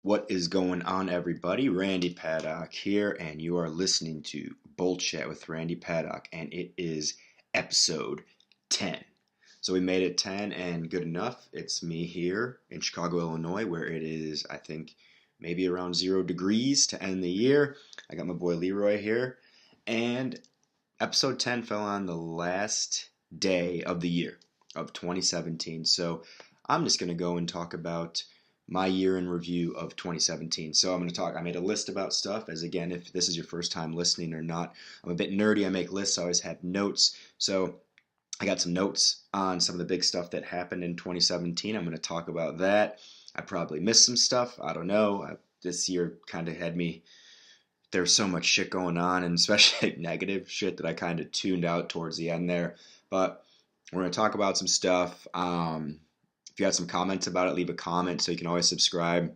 What is going on, everybody? Randy Paddock here, and you are listening to Bullchat with Randy Paddock, and it is episode 10. So we made it 10, and good enough. It's me here in Chicago, Illinois, where it is, I think, maybe around 0 degrees to end the year. I got my boy Leroy here, and episode 10 fell on the last day of the year of 2017. So I'm just going to go and talk about my year in review of 2017. So I made a list about stuff, as again, if this is your first time listening or not, I'm a bit nerdy. I make lists. I always have notes. So I got some notes on some of the big stuff that happened in 2017. I'm going to talk about that. I probably missed some stuff. I don't know. This year kind of had me, there's so much shit going on, and especially negative shit, that I kind of tuned out towards the end there. But we're going to talk about some stuff. If you have some comments about it, leave a comment. So you can always subscribe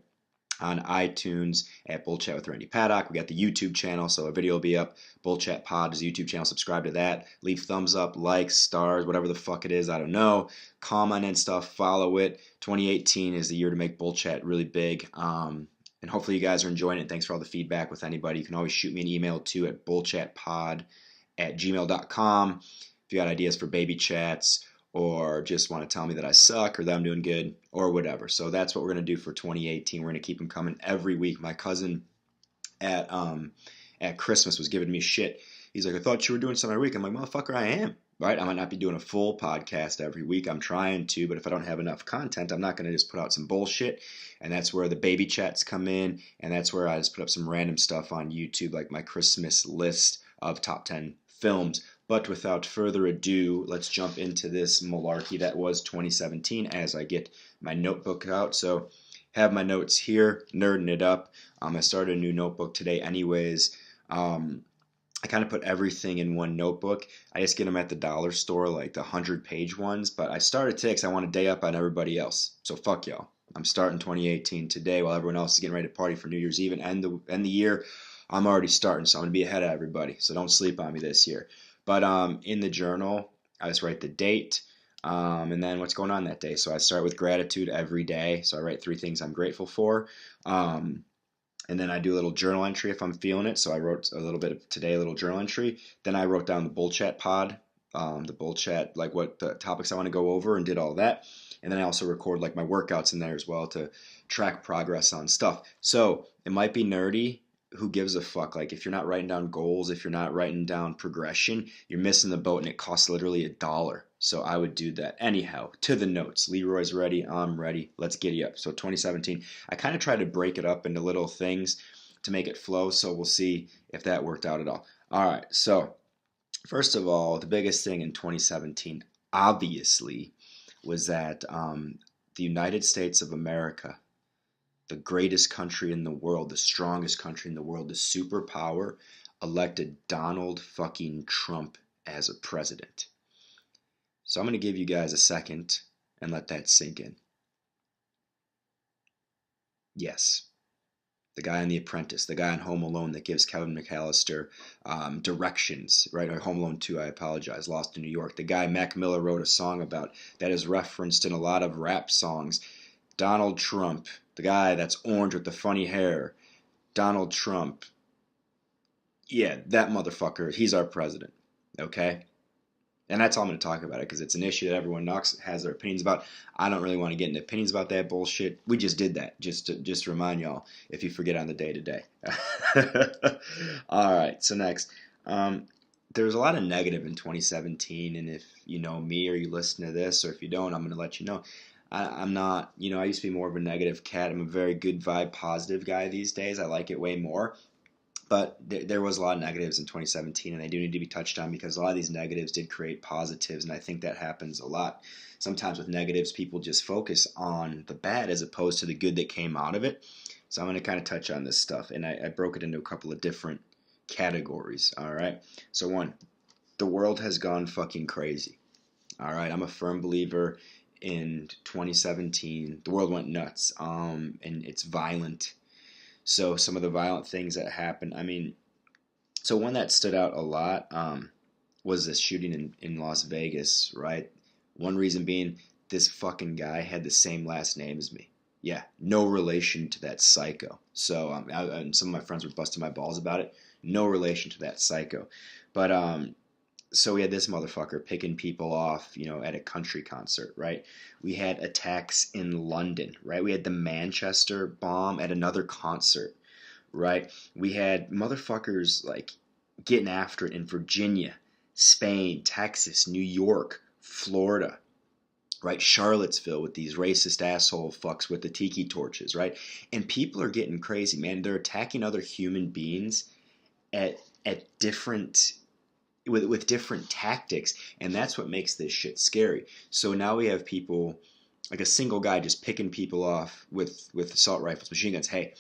on iTunes at Bullchat with Randy Paddock. We got the YouTube channel, so a video will be up. Bullchat Pod is a YouTube channel. Subscribe to that. Leave thumbs up, likes, stars, whatever the fuck it is. I don't know. Comment and stuff. Follow it. 2018 is the year to make Bullchat really big. And hopefully you guys are enjoying it. Thanks for all the feedback with anybody. You can always shoot me an email too at bullchatpod@gmail.com if you got ideas for baby chats, or just want to tell me that I suck or that I'm doing good or whatever. So that's what we're going to do for 2018. We're going to keep them coming every week. My cousin at Christmas was giving me shit. He's like, I thought you were doing something every week. I'm like, motherfucker, I am. Right? I might not be doing a full podcast every week. I'm trying to, but if I don't have enough content, I'm not going to just put out some bullshit. And that's where the baby chats come in. And that's where I just put up some random stuff on YouTube, like my Christmas list of top 10 films. But without further ado, let's jump into this malarkey that was 2017 as I get my notebook out. So have my notes here, nerding it up. I started a new notebook today anyways. I kind of put everything in one notebook. I just get them at the dollar store, like the 100-page ones. But I started today because I want to day up on everybody else. So fuck y'all. I'm starting 2018 today while everyone else is getting ready to party for New Year's Eve and end the year. I'm already starting, so I'm going to be ahead of everybody. So don't sleep on me this year. But in the journal, I just write the date and then what's going on that day. So I start with gratitude every day. So I write 3 things I'm grateful for. And then I do a little journal entry if I'm feeling it. So I wrote a little bit of today, a little journal entry. Then I wrote down the Bullchat pod, the Bullchat, like what the topics I want to go over, and did all that. And then I also record like my workouts in there as well to track progress on stuff. So it might be nerdy. Who gives a fuck? Like, if you're not writing down goals, if you're not writing down progression, you're missing the boat, and it costs literally $1. So I would do that. Anyhow, to the notes. Leroy's ready. I'm ready. Let's get you up. So 2017, I kind of tried to break it up into little things to make it flow. So we'll see if that worked out at all. All right. So first of all, the biggest thing in 2017, obviously, was that the United States of America, the greatest country in the world, the strongest country in the world, the superpower, elected Donald fucking Trump as a president. So I'm going to give you guys a second and let that sink in. Yes. The guy on The Apprentice, the guy on Home Alone that gives Kevin McAllister directions, right? Or Home Alone 2, I apologize, Lost in New York. The guy Mac Miller wrote a song about that is referenced in a lot of rap songs. Donald Trump, the guy that's orange with the funny hair. Donald Trump. Yeah, that motherfucker. He's our president. Okay? And that's all I'm going to talk about it because it's an issue that everyone has their opinions about. I don't really want to get into opinions about that bullshit. We just did that. Just to remind y'all if you forget on the day-to-day. All right, so next. There's a lot of negative in 2017, and if you know me or you listen to this, or if you don't, I'm going to let you know. I'm not, I used to be more of a negative cat. I'm a very good vibe, positive guy these days. I like it way more. But there was a lot of negatives in 2017, and they do need to be touched on because a lot of these negatives did create positives, and I think that happens a lot. Sometimes with negatives, people just focus on the bad as opposed to the good that came out of it. So I'm going to kind of touch on this stuff, and I broke it into a couple of different categories, all right? So 1, the world has gone fucking crazy, all right? I'm a firm believer in 2017, the world went nuts, and it's violent. So some of the violent things that happened, so one that stood out a lot was this shooting in Las Vegas, right? One reason being this fucking guy had the same last name as me. Yeah, no relation to that psycho. So and some of my friends were busting my balls about it. No relation to that psycho. But so we had this motherfucker picking people off, at a country concert, right? We had attacks in London, right? We had the Manchester bomb at another concert, right? We had motherfuckers like getting after it in Virginia, Spain, Texas, New York, Florida, right? Charlottesville with these racist asshole fucks with the tiki torches, right? And people are getting crazy, man. They're attacking other human beings at different with different tactics, and that's what makes this shit scary. So now we have people like a single guy just picking people off with assault rifles, machine guns. Hey,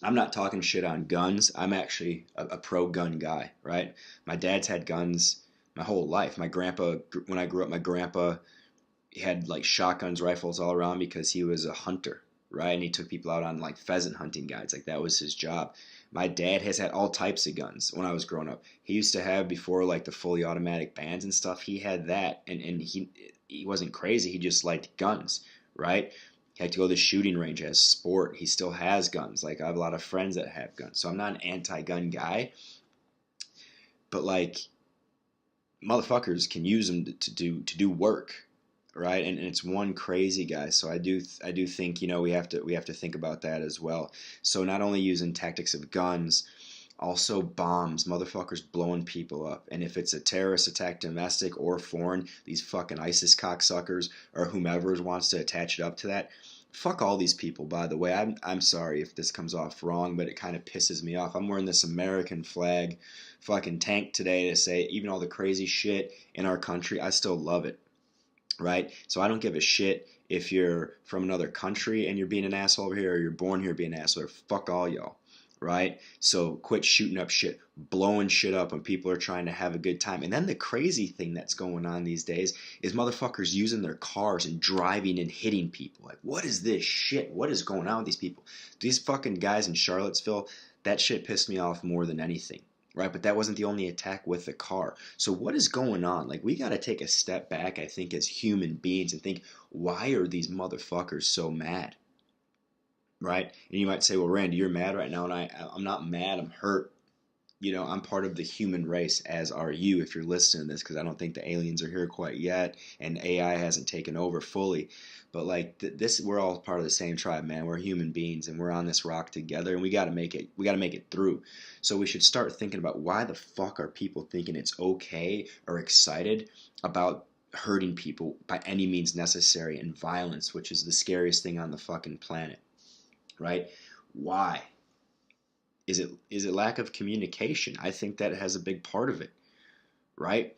I'm not talking shit on guns. I'm actually a pro gun guy, right? My dad's had guns my whole life. My grandpa, when I grew up, my grandpa had like shotguns, rifles all around because he was a hunter, right? And he took people out on like pheasant hunting guides. Like that was his job. My dad has had all types of guns when I was growing up. He used to have before like the fully automatic bands and stuff. He had that, and he wasn't crazy. He just liked guns, right? He had to go to the shooting range as sport. He still has guns. Like I have a lot of friends that have guns, so I'm not an anti-gun guy, but like motherfuckers can use them to do work, right? And it's one crazy guy. So I do think we have to think about that as well. So not only using tactics of guns, also bombs, motherfuckers blowing people up. And if it's a terrorist attack, domestic or foreign, these fucking ISIS cocksuckers or whomever wants to attach it up to that. Fuck all these people, by the way. I'm sorry if this comes off wrong, but it kind of pisses me off. I'm wearing this American flag fucking tank today to say even all the crazy shit in our country, I still love it, right? So I don't give a shit if you're from another country and you're being an asshole over here, or you're born here being an asshole. Fuck all y'all, right? So quit shooting up shit, blowing shit up when people are trying to have a good time. And then the crazy thing that's going on these days is motherfuckers using their cars and driving and hitting people. Like, what is this shit? What is going on with these people? These fucking guys in Charlottesville, that shit pissed me off more than anything. Right, but that wasn't the only attack with the car. So what is going on? Like, we got to take a step back, I think, as human beings and think, why are these motherfuckers so mad? Right? And you might say, well, Randy, you're mad right now, and I'm not mad. I'm hurt. I'm part of the human race, as are you, if you're listening to this, because I don't think the aliens are here quite yet, and AI hasn't taken over fully. But like this, we're all part of the same tribe, man. We're human beings, and we're on this rock together, and we got to make it. We got to make it through. So we should start thinking about why the fuck are people thinking it's okay or excited about hurting people by any means necessary, and violence, which is the scariest thing on the fucking planet, right? Why? Is it lack of communication? I think that has a big part of it, right?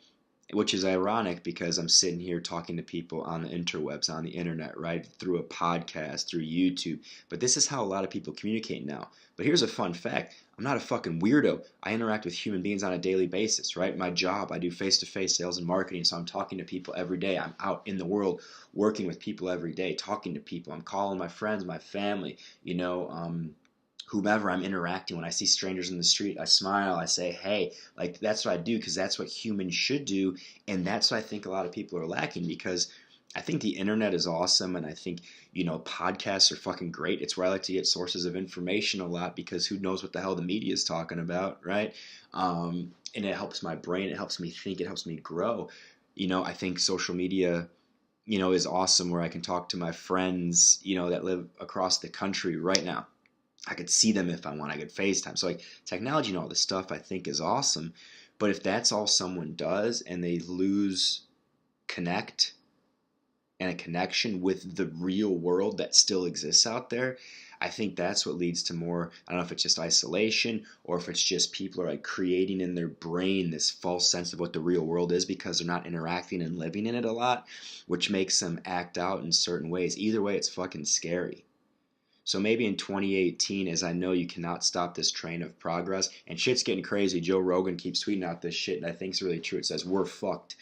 Which is ironic because I'm sitting here talking to people on the interwebs, on the internet, right? Through a podcast, through YouTube. But this is how a lot of people communicate now. But here's a fun fact. I'm not a fucking weirdo. I interact with human beings on a daily basis, right? My job, I do face-to-face sales and marketing, so I'm talking to people every day. I'm out in the world working with people every day, talking to people. I'm calling my friends, my family, whomever I'm interacting. When I see strangers in the street, I smile, I say, hey, like that's what I do because that's what humans should do. And that's what I think a lot of people are lacking, because I think the internet is awesome, and I think, podcasts are fucking great. It's where I like to get sources of information a lot, because who knows what the hell the media is talking about, right? And it helps my brain, it helps me think, it helps me grow. I think social media, is awesome, where I can talk to my friends, that live across the country right now. I could see them if I want. I could FaceTime. So like technology and all this stuff I think is awesome. But if that's all someone does and they lose connect and a connection with the real world that still exists out there, I think that's what leads to more, I don't know if it's just isolation or if it's just people are like creating in their brain this false sense of what the real world is because they're not interacting and living in it a lot, which makes them act out in certain ways. Either way, it's fucking scary. So maybe in 2018, as I know you cannot stop this train of progress, and shit's getting crazy. Joe Rogan keeps tweeting out this shit, and I think it's really true. It says, we're fucked.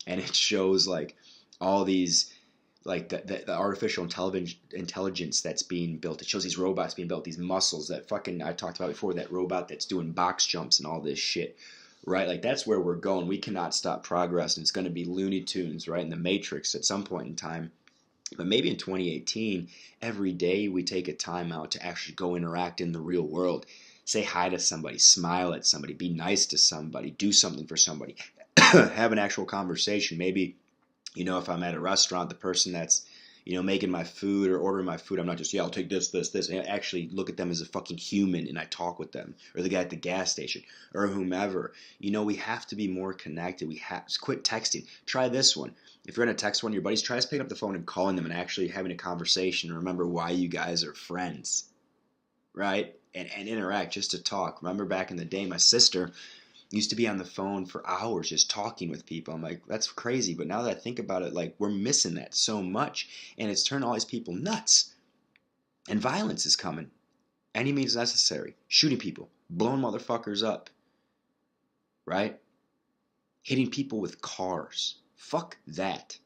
And it shows like all these, like the artificial intelligence that's being built. It shows these robots being built, these muscles that fucking, I talked about before, that robot that's doing box jumps and all this shit, right? Like that's where we're going. We cannot stop progress, and it's going to be Looney Tunes, right? In the Matrix at some point in time. But maybe in 2018, every day we take a time out to actually go interact in the real world. Say hi to somebody, smile at somebody, be nice to somebody, do something for somebody, have an actual conversation. Maybe, if I'm at a restaurant, the person that's, making my food or ordering my food, I'm not just, yeah, I'll take this, this, this. And I actually look at them as a fucking human and I talk with them. Or the guy at the gas station or whomever. We have to be more connected. We have to quit texting. Try this one. If you're going to text one of your buddies, try to pick up the phone and calling them and actually having a conversation and remember why you guys are friends, right? And interact just to talk. Remember back in the day, my sister used to be on the phone for hours just talking with people. I'm like, that's crazy. But now that I think about it, like, we're missing that so much. And it's turned all these people nuts. And violence is coming. Any means necessary. Shooting people. Blowing motherfuckers up. Right? Hitting people with cars. Fuck that.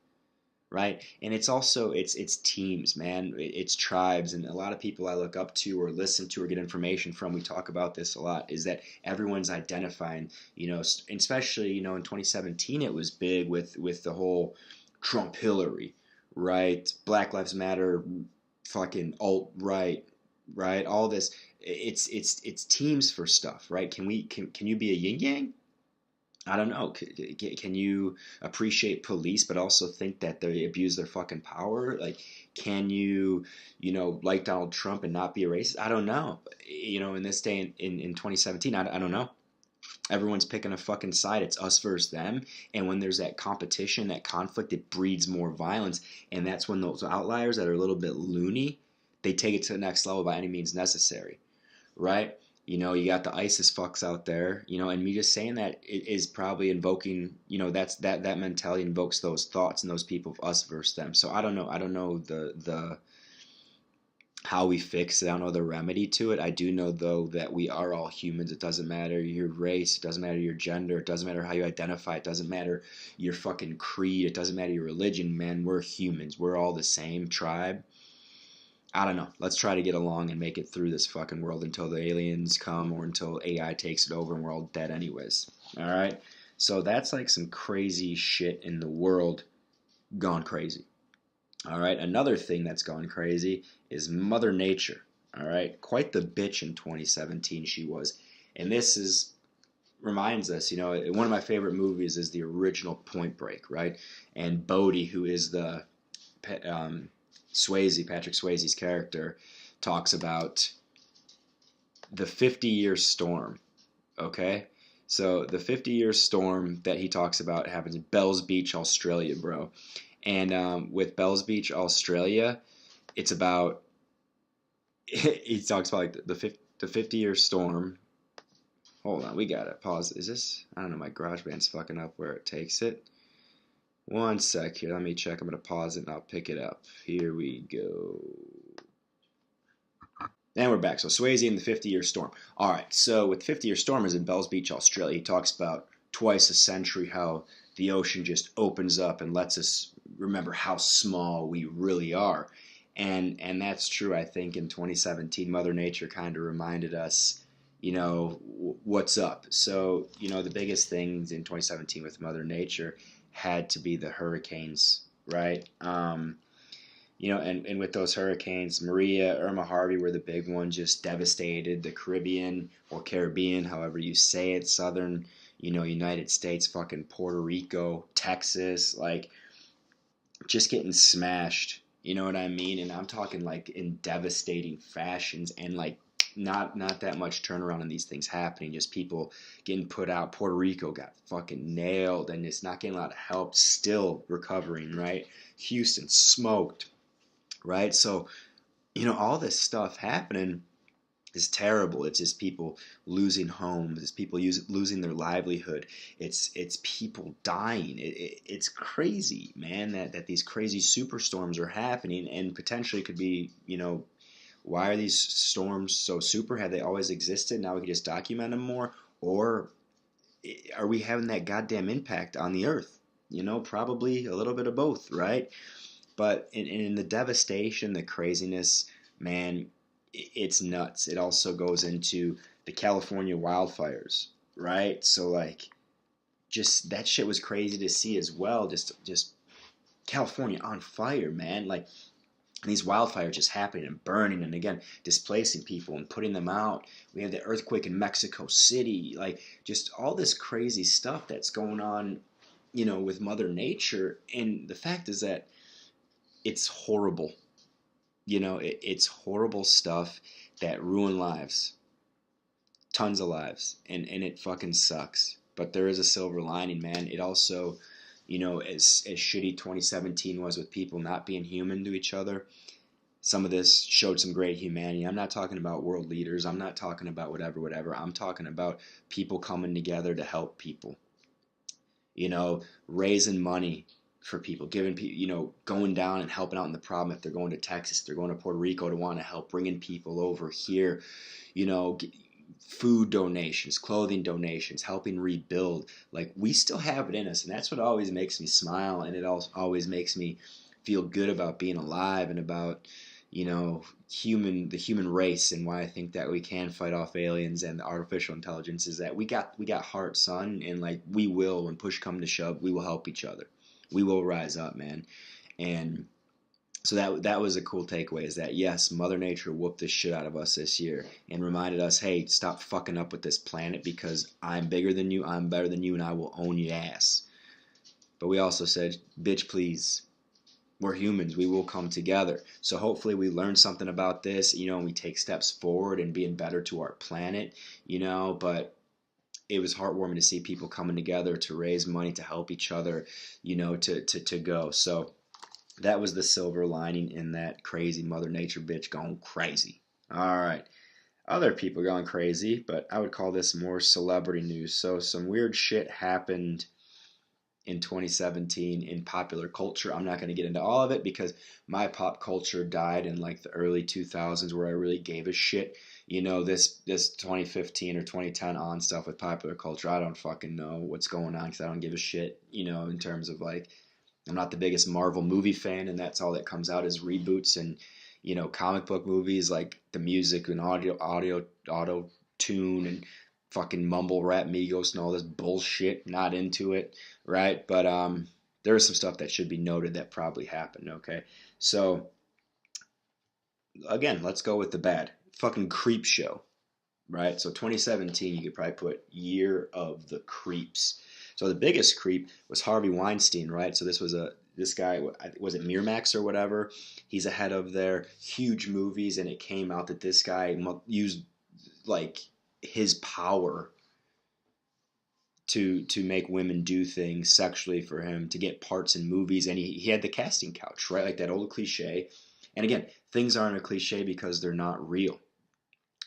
Right? And it's also, it's teams, man. It's tribes. And a lot of people I look up to or listen to or get information from, we talk about this a lot, is that everyone's identifying, especially, in 2017, it was big with the whole Trump Hillary, right? Black Lives Matter, fucking alt-right, right? All this, it's teams for stuff, right? Can you be a yin yang? I don't know. Can you appreciate police, but also think that they abuse their fucking power? Like, can you, like Donald Trump and not be a racist? I don't know. In this day in 2017, I don't know. Everyone's picking a fucking side. It's us versus them. And when there's that competition, that conflict, it breeds more violence. And that's when those outliers that are a little bit loony, they take it to the next level by any means necessary, right? You got the ISIS fucks out there, and me just saying that is probably invoking, that mentality invokes those thoughts and those people of us versus them. So I don't know. I don't know the how we fix it. I don't know the remedy to it. I do know though that we are all humans. It doesn't matter your race. It doesn't matter your gender. It doesn't matter how you identify. It doesn't matter your fucking creed. It doesn't matter your religion, man. We're humans. We're all the same tribe. I don't know. Let's try to get along and make it through this fucking world until the aliens come or until AI takes it over and we're all dead anyways. All right? So that's like some crazy shit in the world gone crazy. All right? Another thing that's gone crazy is Mother Nature. All right? Quite the bitch in 2017 she was. And this reminds us, one of my favorite movies is the original Point Break, right? And Bodhi, who is the Patrick Swayze's character, talks about the 50-year storm, okay? So the 50-year storm that he talks about happens in Bells Beach, Australia, bro. And with Bells Beach, Australia, it's about, he talks about like the 50-year storm. Hold on, we got it. Pause. Is this, I don't know, my GarageBand's fucking up where it takes it. One sec here. Let me check. I'm going to pause it and I'll pick it up. Here we go. And we're back. So Swayze and the 50-year storm. All right. So with 50-year storm is in Bells Beach, Australia. He talks about twice a century how the ocean just opens up and lets us remember how small we really are. And that's true. I think in 2017, Mother Nature kind of reminded us, what's up. So, the biggest things in 2017 with Mother Nature had to be the hurricanes, right? And with those hurricanes, Maria, Irma, Harvey were the big ones, just devastated the Caribbean or Caribbean, however you say it, southern, United States, fucking Puerto Rico, Texas, like just getting smashed, you know what I mean? And I'm talking like in devastating fashions and like not that much turnaround in these things happening, just people getting put out. Puerto Rico got fucking nailed and it's not getting a lot of help, still recovering, right? Houston smoked, right? So, all this stuff happening is terrible. It's just people losing homes, it's people losing their livelihood, it's people dying. It's crazy, man, that these crazy superstorms are happening and potentially could be, why are these storms so super? Have they always existed? Now we can just document them more? Or are we having that goddamn impact on the earth? Probably a little bit of both, right? But in the devastation, the craziness, man, it's nuts. It also goes into the California wildfires, right? So, like, just that shit was crazy to see as well. Just California on fire, man. Like, and these wildfires just happening and burning and again displacing people and putting them out. We have the earthquake in Mexico City, like just all this crazy stuff that's going on, with Mother Nature. And the fact is that it's horrible. It's horrible stuff that ruin lives, tons of lives, and it fucking sucks. But there is a silver lining, man. It also, as shitty 2017 was with people not being human to each other, some of this showed some great humanity. I'm not talking about world leaders. I'm not talking about whatever. I'm talking about people coming together to help people. Raising money for people, giving people, going down and helping out in the problem. If they're going to Texas, they're going to Puerto Rico to want to help, bringing people over here, food donations, clothing donations, helping rebuild. Like, we still have it in us, and that's what always makes me smile, and it always makes me feel good about being alive and about the human race, and why I think that we can fight off aliens and the artificial intelligence is that we got heart, son, and like we will, when push come to shove, we will help each other. We will rise up, man. And so that was a cool takeaway, is that yes, Mother Nature whooped the shit out of us this year and reminded us, hey, stop fucking up with this planet because I'm bigger than you, I'm better than you, and I will own your ass. But we also said, bitch, please. We're humans. We will come together. So hopefully we learn something about this, and we take steps forward and being better to our planet, but it was heartwarming to see people coming together to raise money to help each other, to go. So that was the silver lining in that crazy Mother Nature bitch going crazy. All right. Other people going crazy, but I would call this more celebrity news. So some weird shit happened in 2017 in popular culture. I'm not going to get into all of it because my pop culture died in like the early 2000s where I really gave a shit. This 2015 or 2010 on stuff with popular culture, I don't fucking know what's going on because I don't give a shit, in terms of like, I'm not the biggest Marvel movie fan, and that's all that comes out is reboots and, comic book movies, like the music and auto tune and fucking mumble rap Migos and all this bullshit. Not into it, right? But there is some stuff that should be noted that probably happened, okay? So, again, let's go with the bad. Fucking creep show, right? So 2017, you could probably put year of the creeps. So the biggest creep was Harvey Weinstein, right? So this guy, was it Miramax or whatever? He's ahead of their huge movies, and it came out that this guy used like his power to make women do things sexually for him to get parts in movies, and he had the casting couch, right? Like that old cliche. And again, things aren't a cliche because they're not real,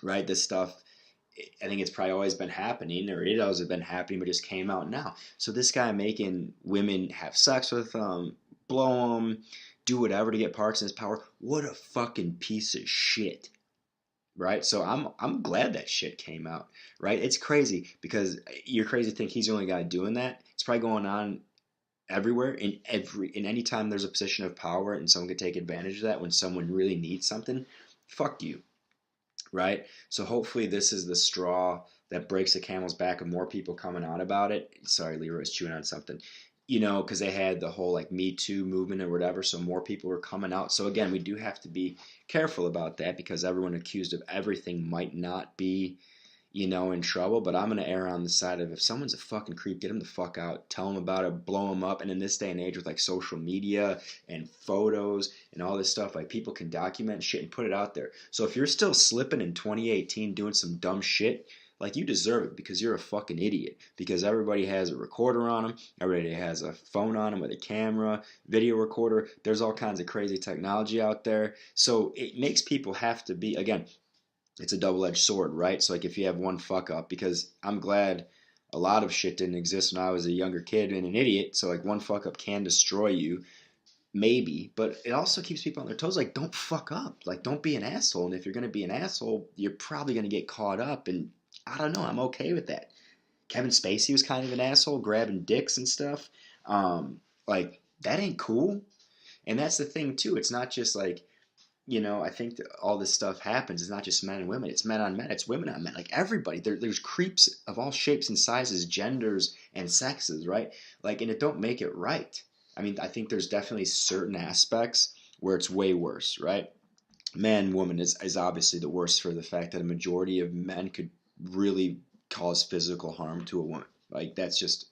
right? This stuff, I think it's probably always been happening, or it has been happening, but just came out now. So this guy making women have sex with them, blow them, do whatever to get parts in his power. What a fucking piece of shit, right? So I'm glad that shit came out, right? It's crazy because you're crazy to think he's the only guy doing that. It's probably going on everywhere, in any time there's a position of power and someone could take advantage of that when someone really needs something. Fuck you. Right? So hopefully this is the straw that breaks the camel's back of more people coming out about it. Sorry, Leroy was chewing on something. Because they had the whole like Me Too movement or whatever, so more people were coming out. So again, we do have to be careful about that because everyone accused of everything might not be, in trouble. But I'm going to err on the side of if someone's a fucking creep, get them the fuck out. Tell them about it, blow them up. And in this day and age with like social media and photos and all this stuff, like people can document shit and put it out there. So if you're still slipping in 2018 doing some dumb shit, like you deserve it because you're a fucking idiot. Because everybody has a recorder on them. Everybody has a phone on them with a camera, video recorder. There's all kinds of crazy technology out there. So it makes people have to be, again, it's a double-edged sword, right? So like if you have one fuck up, because I'm glad a lot of shit didn't exist when I was a younger kid and an idiot. So like one fuck up can destroy you, maybe, but it also keeps people on their toes. Like don't fuck up, like don't be an asshole. And if you're gonna be an asshole, you're probably gonna get caught up. And I don't know, I'm okay with that. Kevin Spacey was kind of an asshole, grabbing dicks and stuff. Like that ain't cool. And that's the thing too. It's not just like, I think that all this stuff happens. It's not just men and women. It's men on men. It's women on men. Like everybody. There's creeps of all shapes and sizes, genders, and sexes, right? Like, and it don't make it right. I mean, I think there's definitely certain aspects where it's way worse, right? Man, woman is obviously the worst for the fact that a majority of men could really cause physical harm to a woman. Like that's just,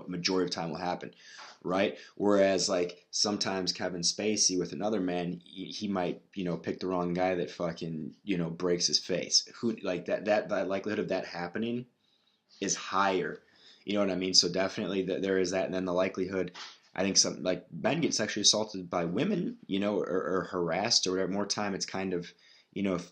majority of time will happen, right? Whereas like sometimes Kevin Spacey with another man, he might, pick the wrong guy that fucking, breaks his face. Who like that likelihood of that happening is higher. You know what I mean? So definitely there is that, and then the likelihood. I think some like men get sexually assaulted by women, or harassed or whatever. More time, it's kind of,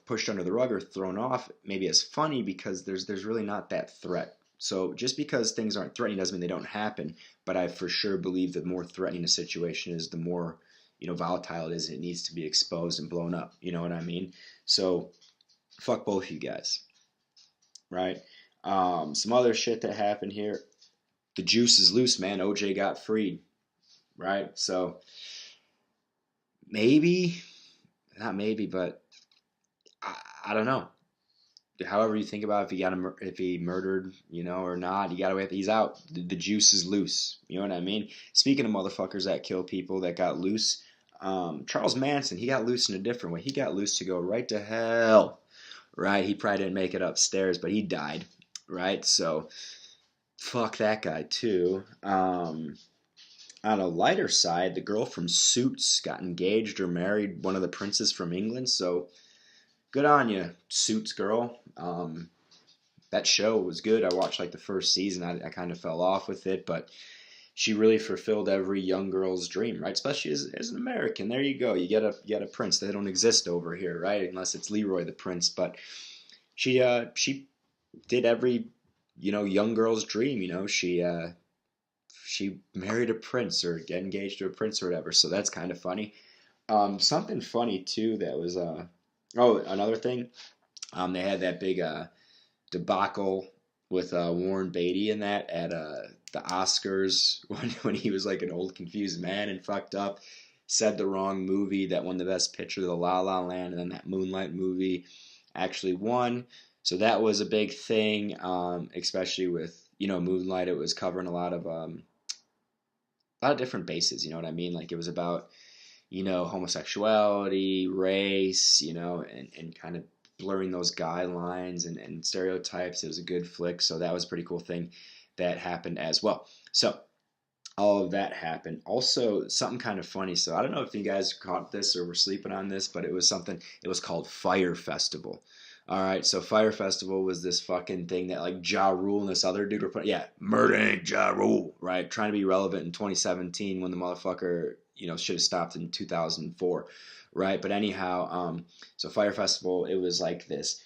pushed under the rug or thrown off. Maybe as funny because there's really not that threat. So just because things aren't threatening doesn't mean they don't happen. But I for sure believe the more threatening a situation is, the more volatile it is. It needs to be exposed and blown up. You know what I mean? So fuck both of you guys, right? Some other shit that happened here. The juice is loose, man. OJ got freed, right? So maybe, not maybe, but I don't know. However you think about if he murdered, or not, you gotta wait. He's out. The juice is loose. You know what I mean? Speaking of motherfuckers that kill people that got loose, Charles Manson, he got loose in a different way. He got loose to go right to hell, right? He probably didn't make it upstairs, but he died, right? So fuck that guy too. On a lighter side, the girl from Suits got engaged or married one of the princes from England. So good on you, Suits girl. That show was good. I watched like the first season. I kind of fell off with it, but she really fulfilled every young girl's dream, right? Especially as an American. There you go. You get a prince. They don't exist over here, right? Unless it's Leroy the Prince. But she did every young girl's dream. She married a prince or get engaged to a prince or whatever. So that's kind of funny. Something funny too that was another thing. They had that big debacle with Warren Beatty in that at the Oscars when he was like an old confused man and fucked up, said the wrong movie that won the best picture, the La La Land, and then that Moonlight movie actually won. So that was a big thing, especially with Moonlight. It was covering a lot of different bases. You know what I mean? Like it was about homosexuality, race, and kind of blurring those guidelines and stereotypes. It was a good flick, so that was a pretty cool thing that happened as well. So all of that happened. Also, something kind of funny. So I don't know if you guys caught this or were sleeping on this, but it was called Fire Festival. All right, so Fire Festival was this fucking thing that like Ja Rule and this other dude were putting, Murder Inc. Ja Rule, right? Trying to be relevant in 2017 when the motherfucker, should have stopped in 2004, right? But anyhow, so Fire Festival, it was like this.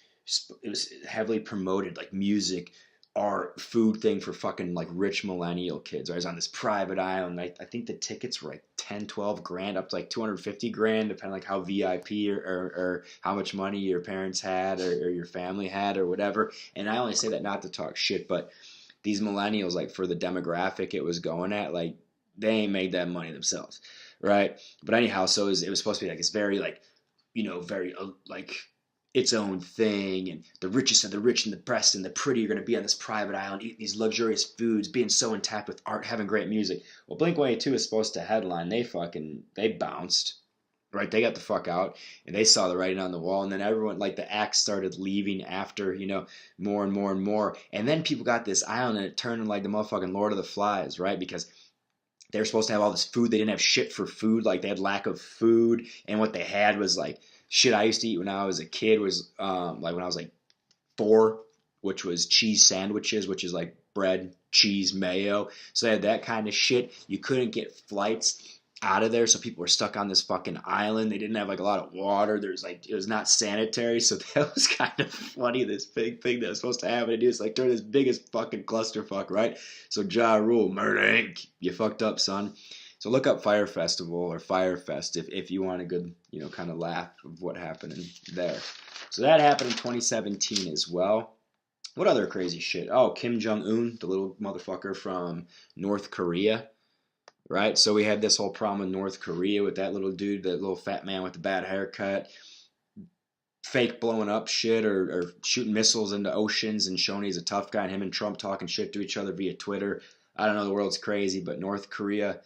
It was heavily promoted, like music, art, food thing for fucking like rich millennial kids. I was on this private island. I think the tickets were like 10, 12 grand, up to like 250 grand, depending like how VIP or how much money your parents had or your family had or whatever. And I only say that not to talk shit, but these millennials, like for the demographic it was going at, like they ain't made that money themselves, right? But anyhow, so it was supposed to be like it's very like, very like its own thing, and the richest of the rich and the best and the pretty are going to be on this private island eating these luxurious foods, being so intact with art, having great music. Well, Blink-182 is supposed to headline. They bounced, right? They got the fuck out, and they saw the writing on the wall, and then everyone, like the acts started leaving after, more and more and more, and then people got this island, and it turned into like the motherfucking Lord of the Flies, right? Because they were supposed to have all this food. They didn't have shit for food. Like they had lack of food, and what they had was like shit I used to eat when I was a kid was like when I was like 4, which was cheese sandwiches, which is like bread, cheese, mayo. So they had that kind of shit. You couldn't get flights out of there, so people were stuck on this fucking island. They didn't have like a lot of water. It was not sanitary, so that was kind of funny. This big thing that was supposed to happen to do is like turn this biggest fucking clusterfuck, right? So Ja Rule, Murder Inc. You fucked up, son. So look up Fire Festival or Fire Fest if you want a good, kind of laugh of what happened in there. So that happened in 2017 as well. What other crazy shit? Oh, Kim Jong-un, the little motherfucker from North Korea, right? So we had this whole problem in North Korea with that little dude, that little fat man with the bad haircut, fake blowing up shit or shooting missiles into oceans and showing he's a tough guy, and him and Trump talking shit to each other via Twitter. I don't know, the world's crazy, but North Korea,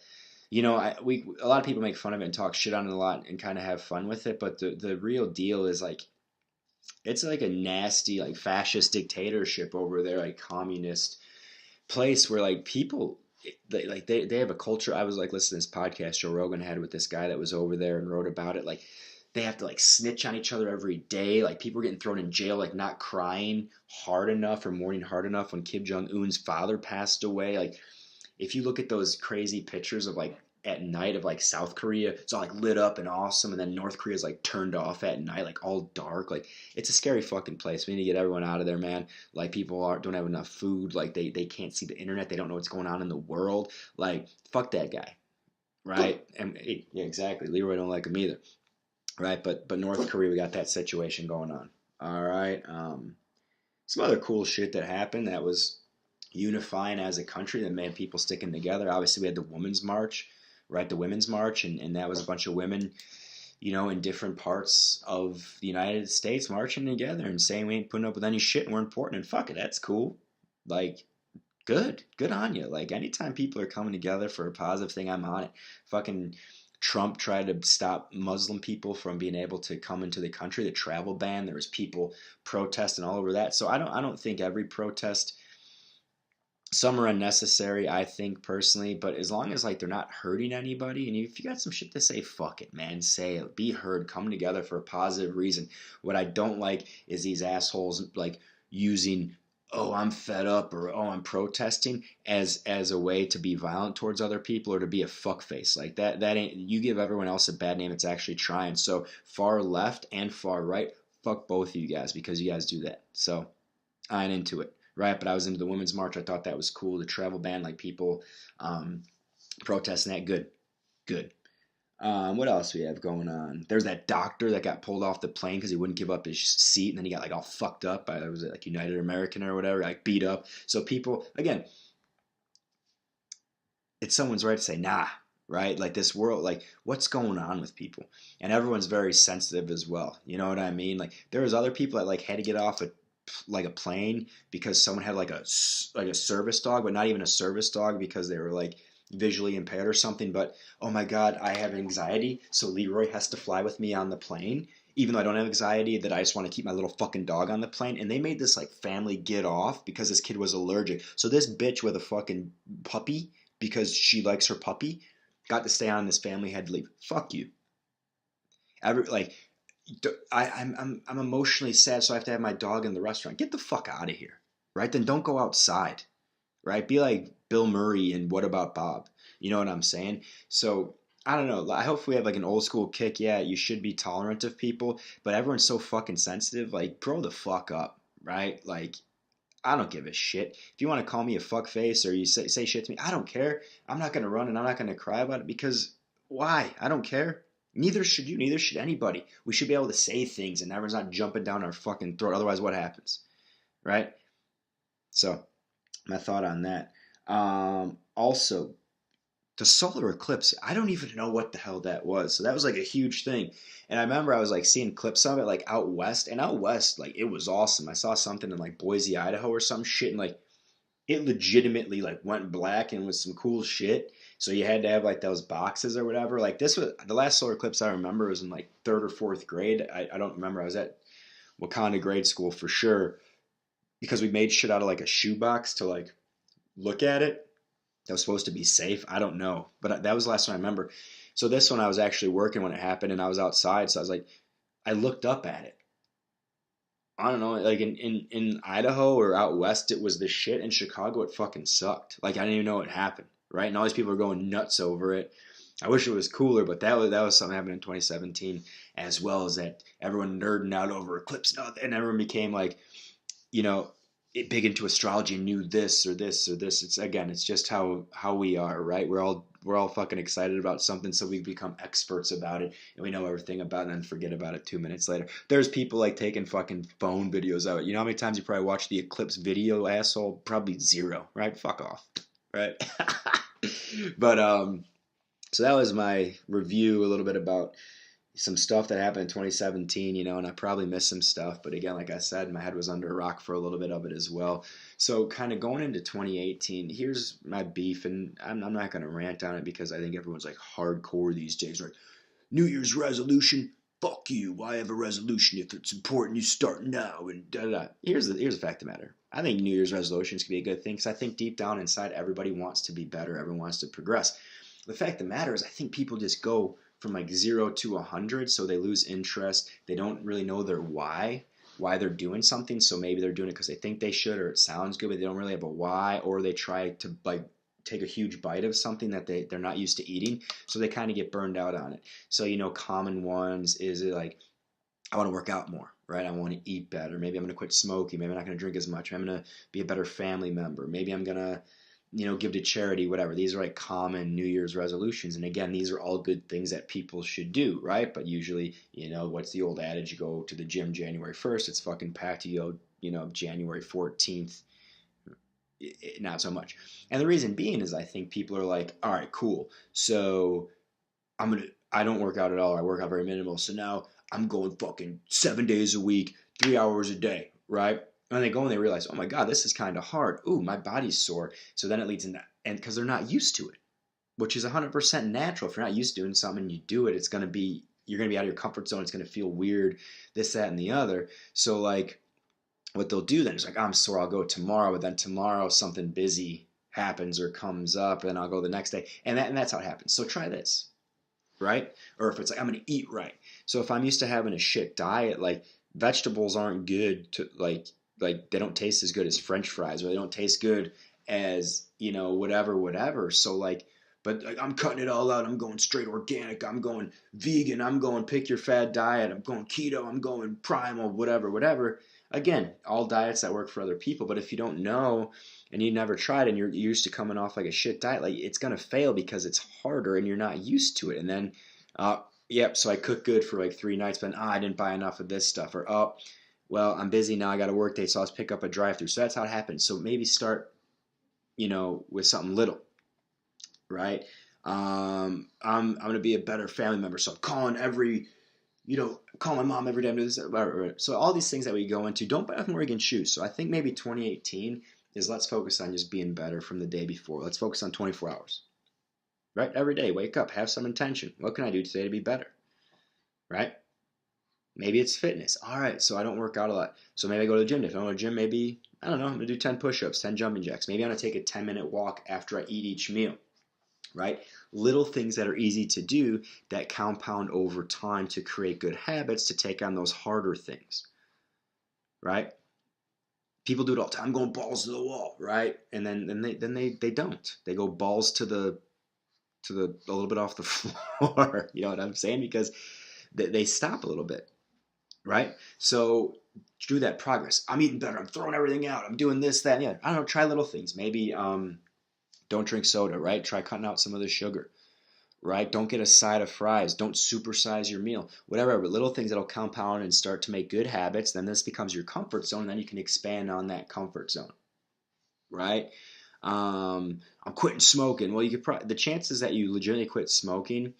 a lot of people make fun of it and talk shit on it a lot and kind of have fun with it, but the real deal is like it's like a nasty like fascist dictatorship over there, like communist place where like people they have a culture. I was like listening to this podcast Joe Rogan had with this guy that was over there and wrote about it. Like they have to like snitch on each other every day. Like people are getting thrown in jail, like not crying hard enough or mourning hard enough when Kim Jong Un's father passed away. Like if you look at those crazy pictures of like at night of like South Korea, it's all like lit up and awesome, and then North Korea's like turned off at night, like all dark. Like it's a scary fucking place. We need to get everyone out of there, man. Like people don't have enough food. Like they can't see the internet. They don't know what's going on in the world. Like fuck that guy, right? And yeah, exactly. Leroy don't like him either, right? But North Korea, we got that situation going on. All right. Some other cool shit that happened that was unifying as a country that made people sticking together. Obviously, we had the Women's March, right? The Women's March, and that was a bunch of women, in different parts of the United States marching together and saying we ain't putting up with any shit and we're important and fuck it, that's cool. Like, good on you. Like, anytime people are coming together for a positive thing, I'm on it. Fucking Trump tried to stop Muslim people from being able to come into the country. The travel ban. There was people protesting all over that. So I don't think every protest. Some are unnecessary, I think personally, but as long as like they're not hurting anybody, and if you got some shit to say, fuck it, man. Say it. Be heard. Come together for a positive reason. What I don't like is these assholes like using oh I'm fed up or oh I'm protesting as a way to be violent towards other people or to be a fuckface. Like that ain't you give everyone else a bad name. It's actually trying. So far left and far right, fuck both of you guys because you guys do that. So I ain't into it. Right, but I was into the Women's March. I thought that was cool. The travel ban, like people protesting that. Good. What else we have going on? There's that doctor that got pulled off the plane because he wouldn't give up his seat, and then he got like all fucked up by was it like United American or whatever, like beat up. So people, again, it's someone's right to say nah. Right, like this world, like what's going on with people, and everyone's very sensitive as well. You know what I mean? Like there was other people that like had to get off a plane because someone had like a service dog, but not even a service dog because they were like visually impaired or something. But oh my god, I have anxiety, so Leroy has to fly with me on the plane, even though I don't have anxiety. That I just want to keep my little fucking dog on the plane. And they made this like family get off because this kid was allergic. So this bitch with a fucking puppy because she likes her puppy got to stay on. This family had to leave. Fuck you. Like I'm emotionally sad, so I have to have my dog in the restaurant. Get the fuck out of here, right? Then don't go outside, right? Be like Bill Murray and What About Bob? You know what I'm saying? So I don't know. I hope we have like an old school kick. Yeah, you should be tolerant of people, but everyone's so fucking sensitive. Like, grow the fuck up, right? Like, I don't give a shit. If you want to call me a fuck face or you say shit to me, I don't care. I'm not gonna run and I'm not gonna cry about it because why? I don't care. Neither should you. Neither should anybody. We should be able to say things and everyone's not jumping down our fucking throat. Otherwise, what happens? Right? So, my thought on that. Also, the solar eclipse, I don't even know what the hell that was. So that was like a huge thing. And I remember I was like seeing clips of it like out west. And out west, like it was awesome. I saw something in like Boise, Idaho or some shit. And like it legitimately like went black and was some cool shit. So you had to have like those boxes or whatever. Like this was the last solar eclipse I remember was in like third or fourth grade. I don't remember. I was at Wakanda grade school for sure because we made shit out of like a shoebox to like look at it. That was supposed to be safe. I don't know, but that was the last one I remember. So this one I was actually working when it happened, and I was outside. So I was like, I looked up at it. I don't know, like in Idaho or out west, it was the shit. In Chicago, it fucking sucked. Like I didn't even know it happened, right? And all these people are going nuts over it. I wish it was cooler, but that was something that happened in 2017, as well as that everyone nerding out over eclipse, and everyone became like, you know, big into astrology and knew this or this or this. It's just how we are, right? We're all fucking excited about something, so we become experts about it and we know everything about it and then forget about it 2 minutes later. There's people like taking fucking phone videos of it. You know how many times you probably watched the eclipse video, asshole? Probably zero, right? Fuck off, right? But so that was my review, a little bit about some stuff that happened in 2017, and I probably missed some stuff. But again, like I said, my head was under a rock for a little bit of it as well. So kind of going into 2018, here's my beef, and I'm not going to rant on it because I think everyone's like hardcore these days. Like, New Year's resolution, fuck you. Why have a resolution if it's important? You start now and da da da. Here's the fact of the matter. I think New Year's resolutions can be a good thing because I think deep down inside everybody wants to be better. Everyone wants to progress. The fact of the matter is I think people just go from like 0 to 100, so they lose interest. They don't really know their why they're doing something. So maybe they're doing it because they think they should, or it sounds good, but they don't really have a why, or they try to like take a huge bite of something that they're not used to eating, so they kind of get burned out on it. So common ones is like, I want to work out more, right? I want to eat better. Maybe I'm going to quit smoking. Maybe I'm not going to drink as much. I'm going to be a better family member. Maybe I'm going to give to charity, whatever. These are like common New Year's resolutions. And again, these are all good things that people should do, right? But usually, what's the old adage? You go to the gym January 1st, it's fucking packed. You go, January 14th, not so much. And the reason being is I think people are like, all right, cool. So I don't work out at all. I work out very minimal. So now I'm going fucking 7 days a week, 3 hours a day, right? And they go and they realize, oh my God, this is kind of hard. Ooh, my body's sore. So then it leads into, and because they're not used to it, which is 100% natural. If you're not used to doing something and you do it, you're going to be out of your comfort zone. It's going to feel weird, this, that, and the other. So like what they'll do then is like, I'm sore, I'll go tomorrow. But then tomorrow something busy happens or comes up and I'll go the next day. And that's how it happens. So try this, right? Or if it's like, I'm going to eat right. So if I'm used to having a shit diet, like vegetables aren't good to like they don't taste as good as French fries, or they don't taste good as, whatever. So like, but like, I'm cutting it all out. I'm going straight organic. I'm going vegan. I'm going pick your fad diet. I'm going keto. I'm going primal, whatever. Again, all diets that work for other people. But if you don't know and you never tried and you're used to coming off like a shit diet, like it's going to fail because it's harder and you're not used to it. And then, yep, so I cooked good for like 3 nights, but I didn't buy enough of this stuff. Or, well, I'm busy now. I got a work day, so let's pick up a drive-through. So that's how it happens. So maybe start, with something little, right? I'm going to be a better family member. So I'm calling call my mom every day. I'm doing this. So all these things that we go into, don't bite off more you can chew. So I think maybe 2018 is let's focus on just being better from the day before. Let's focus on 24 hours, right? Every day, wake up, have some intention. What can I do today to be better, right? Maybe it's fitness. All right, so I don't work out a lot. So maybe I go to the gym. If I don't go to the gym, maybe, I don't know, I'm going to do 10 push-ups, 10 jumping jacks. Maybe I'm going to take a 10-minute walk after I eat each meal, right? Little things that are easy to do that compound over time to create good habits to take on those harder things, right? People do it all the time. I'm going balls to the wall, right? And then they don't. They go balls to a little bit off the floor. You know what I'm saying? Because they stop a little bit. Right? So do that progress. I'm eating better. I'm throwing everything out. I'm doing this, that, and yeah. I don't know. Try little things. Maybe don't drink soda, right? Try cutting out some of the sugar, right? Don't get a side of fries. Don't supersize your meal. Whatever, but little things that'll compound and start to make good habits. Then this becomes your comfort zone. And then you can expand on that comfort zone, right? I'm quitting smoking. Well, you could the chances that you legitimately quit smoking,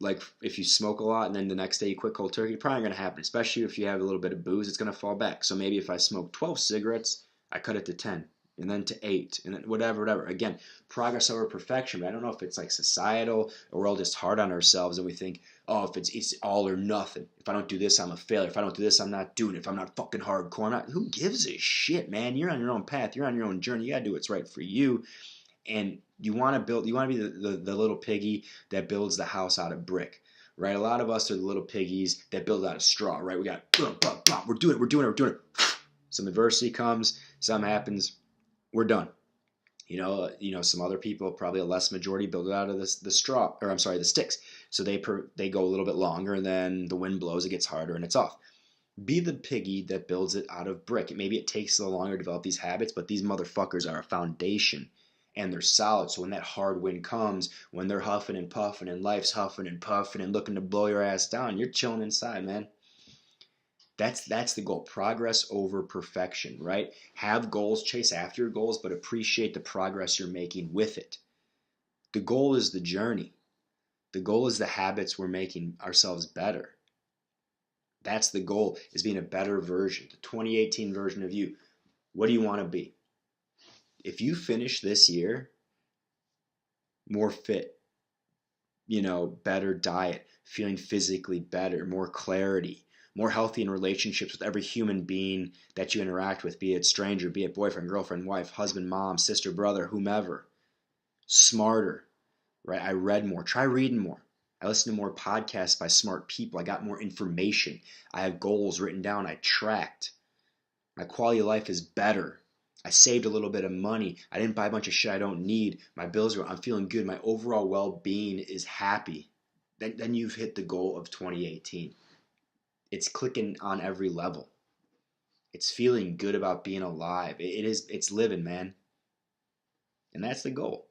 like if you smoke a lot and then the next day you quit cold turkey, probably going to happen, especially if you have a little bit of booze, it's going to fall back. So maybe if I smoke 12 cigarettes, I cut it to 10 and then to 8 and then whatever. Again, progress over perfection. But I don't know if it's like societal or we're all just hard on ourselves and we think, oh, if it's all or nothing. If I don't do this, I'm a failure. If I don't do this, I'm not doing it. If I'm not fucking hardcore, I'm not. Who gives a shit, man? You're on your own path. You're on your own journey. You got to do what's right for you. And you want to be the little piggy that builds the house out of brick, right? A lot of us are the little piggies that build out of straw, right? We got, we're doing it. Some adversity comes, something happens, we're done. Some other people, probably a less majority, build it out of the straw, or I'm sorry, the sticks. So they go a little bit longer, and then the wind blows, it gets harder, and it's off. Be the piggy that builds it out of brick. Maybe it takes a little longer to develop these habits, but these motherfuckers are a foundation. And they're solid, so when that hard wind comes, when they're huffing and puffing and life's huffing and puffing and looking to blow your ass down, you're chilling inside, man. That's the goal. Progress over perfection, right? Have goals, chase after your goals, but appreciate the progress you're making with it. The goal is the journey. The goal is the habits we're making ourselves better. That's the goal, is being a better version, the 2018 version of you. What do you want to be? If you finish this year more fit, better diet, feeling physically better, more clarity, more healthy in relationships with every human being that you interact with, be it stranger, be it boyfriend, girlfriend, wife, husband, mom, sister, brother, whomever. Smarter, right? I read more. Try reading more. I listen to more podcasts by smart people. I got more information. I have goals written down. I tracked. My quality of life is better. I saved a little bit of money. I didn't buy a bunch of shit I don't need. My bills are, I'm feeling good. My overall well-being is happy. Then you've hit the goal of 2018. It's clicking on every level. It's feeling good about being alive. It's living, man. And that's the goal.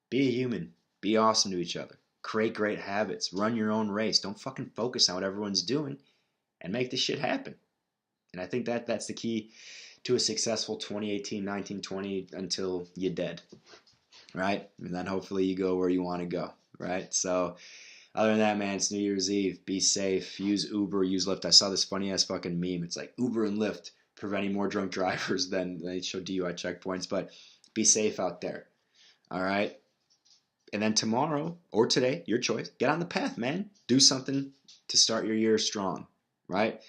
Be a human. Be awesome to each other. Create great habits. Run your own race. Don't fucking focus on what everyone's doing and make this shit happen. And I think that's the key to a successful 2018, 19, 20 until you're dead, right? And then hopefully you go where you want to go, right? So other than that, man, it's New Year's Eve. Be safe. Use Uber, use Lyft. I saw this funny ass fucking meme. It's like Uber and Lyft preventing more drunk drivers than they show DUI checkpoints. But be safe out there, all right? And then tomorrow or today, your choice, get on the path, man. Do something to start your year strong, right?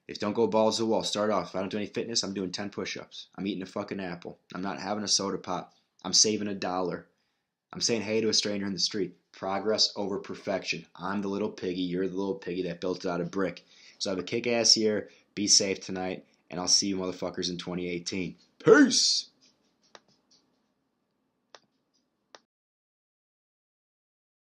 If don't go balls to the wall, start off. If I don't do any fitness, I'm doing 10 push-ups. I'm eating a fucking apple. I'm not having a soda pop. I'm saving $1. I'm saying hey to a stranger in the street. Progress over perfection. I'm the little piggy. You're the little piggy that built it out of brick. So have a kick-ass year. Be safe tonight. And I'll see you motherfuckers in 2018. Peace!